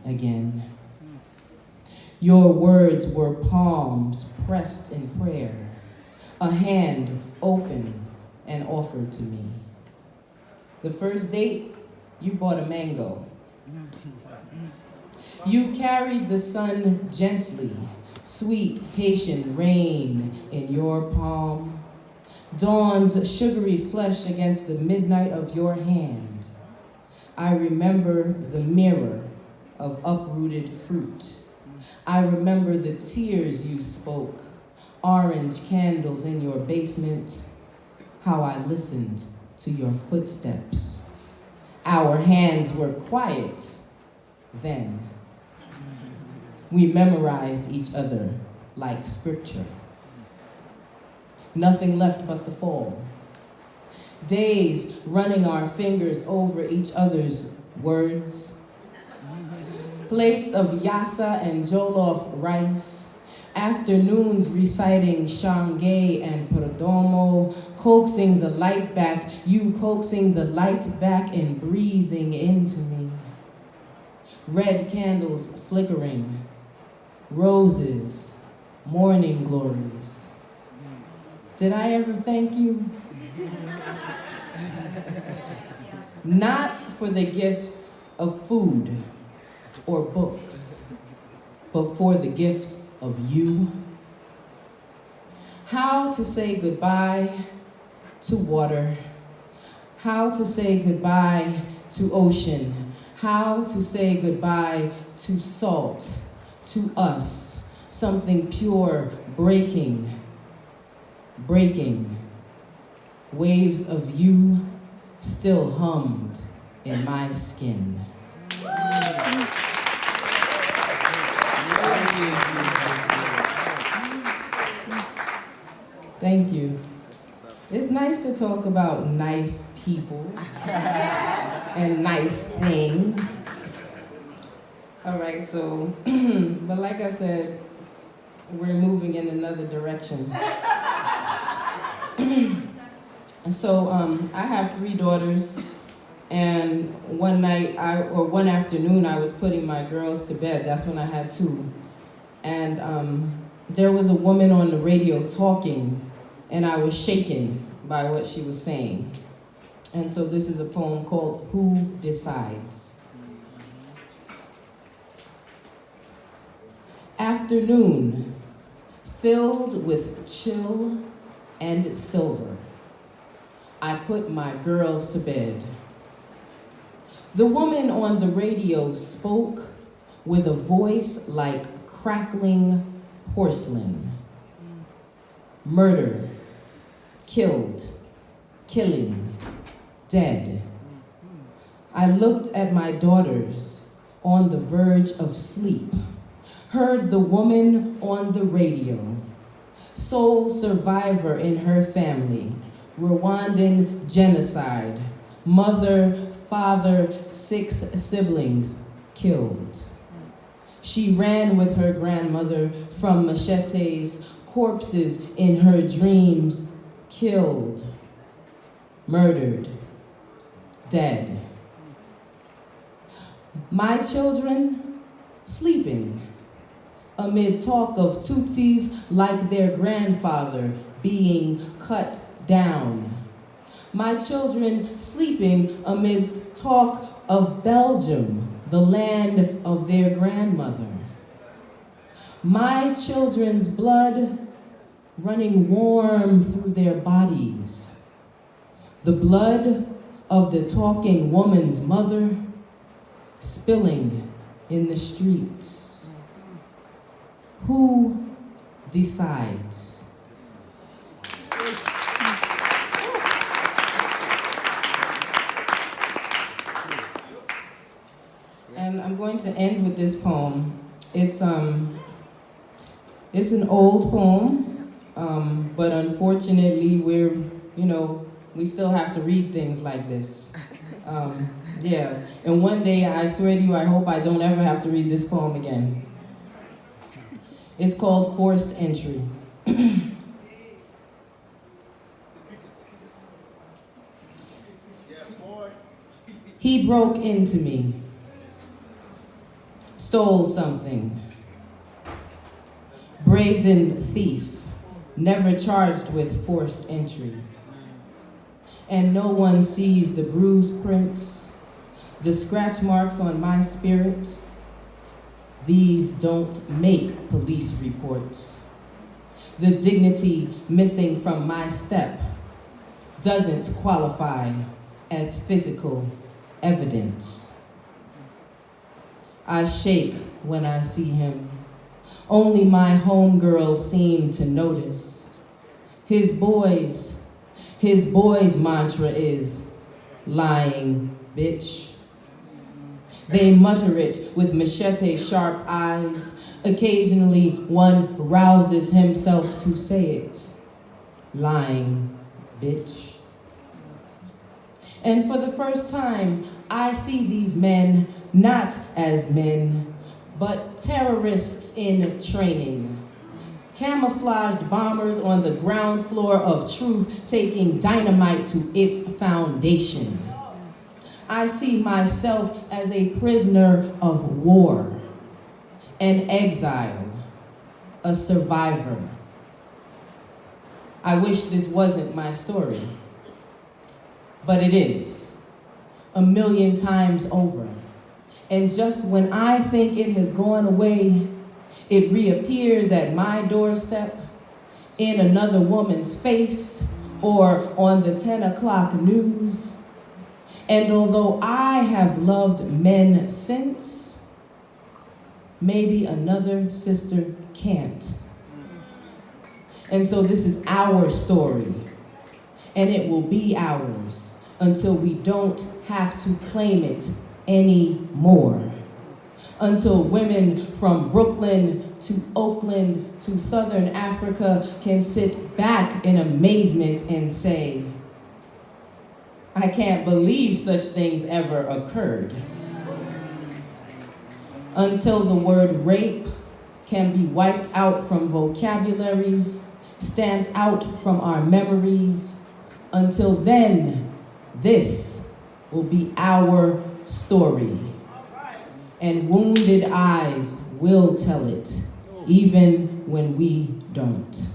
again. Your words were palms pressed in prayer, a hand open and offered to me. The first date, you bought a mango. You carried the sun gently, sweet Haitian rain in your palm, dawn's sugary flesh against the midnight of your hand. I remember the mirror of uprooted fruit. I remember the tears you spoke, orange candles in your basement, how I listened to your footsteps. Our hands were quiet then. We memorized each other like scripture. Nothing left but the fall. Days running our fingers over each other's words. Plates of yassa and jollof rice. Afternoons reciting Shangay and Perdomo, coaxing the light back, you coaxing the light back and breathing into me. Red candles flickering, roses, morning glories. Did I ever thank you? Not for the gifts of food or books, but for the gift of you. How to say goodbye to water, how to say goodbye to ocean, how to say goodbye to salt, to us, something pure breaking, waves of you still hummed in my skin. Thank you. It's nice to talk about nice people and nice things. All right, so, but like I said, we're moving in another direction. So I have 3 daughters, and one afternoon I was putting my girls to bed. That's when I had 2. And there was a woman on the radio talking, and I was shaken by what she was saying. And so this is a poem called Who Decides? Afternoon, filled with chill and silver, I put my girls to bed. The woman on the radio spoke with a voice like crackling porcelain. Murder, killed, killing, dead. I looked at my daughters on the verge of sleep, heard the woman on the radio, sole survivor in her family, Rwandan genocide, mother, father, 6 siblings killed. She ran with her grandmother from machetes, corpses in her dreams, killed, murdered, dead. My children sleeping amid talk of Tutsis like their grandfather being cut down. My children sleeping amidst talk of Belgium, the land of their grandmother. My children's blood running warm through their bodies. The blood of the talking woman's mother spilling in the streets. Who decides? And I'm going to end with this poem. It's an old poem, but unfortunately we still have to read things like this. Yeah, and one day, I swear to you, I hope I don't ever have to read this poem again. It's called Forced Entry. He broke into me. stole something. Brazen thief, never charged with forced entry. And no one sees the bruise prints, the scratch marks on my spirit. These don't make police reports. The dignity missing from my step doesn't qualify as physical evidence. I shake when I see him. Only my homegirls seem to notice. His boy's mantra is, lying bitch. They mutter it with machete-sharp eyes. Occasionally, one rouses himself to say it, lying bitch. And for the first time, I see these men not as men, but terrorists in training. Camouflaged bombers on the ground floor of truth, taking dynamite to its foundation. I see myself as a prisoner of war, an exile, a survivor. I wish this wasn't my story, but it is, 1,000,000 times over. And just when I think it has gone away, it reappears at my doorstep, in another woman's face, or on the 10 o'clock news. And although I have loved men since, maybe another sister can't. And so this is our story, and it will be ours until we don't have to claim it anymore. Until women from Brooklyn to Oakland to Southern Africa can sit back in amazement and say, I can't believe such things ever occurred. Until the word rape can be wiped out from vocabularies, stamped out from our memories. Until then, this will be our story. And wounded eyes will tell it, even when we don't.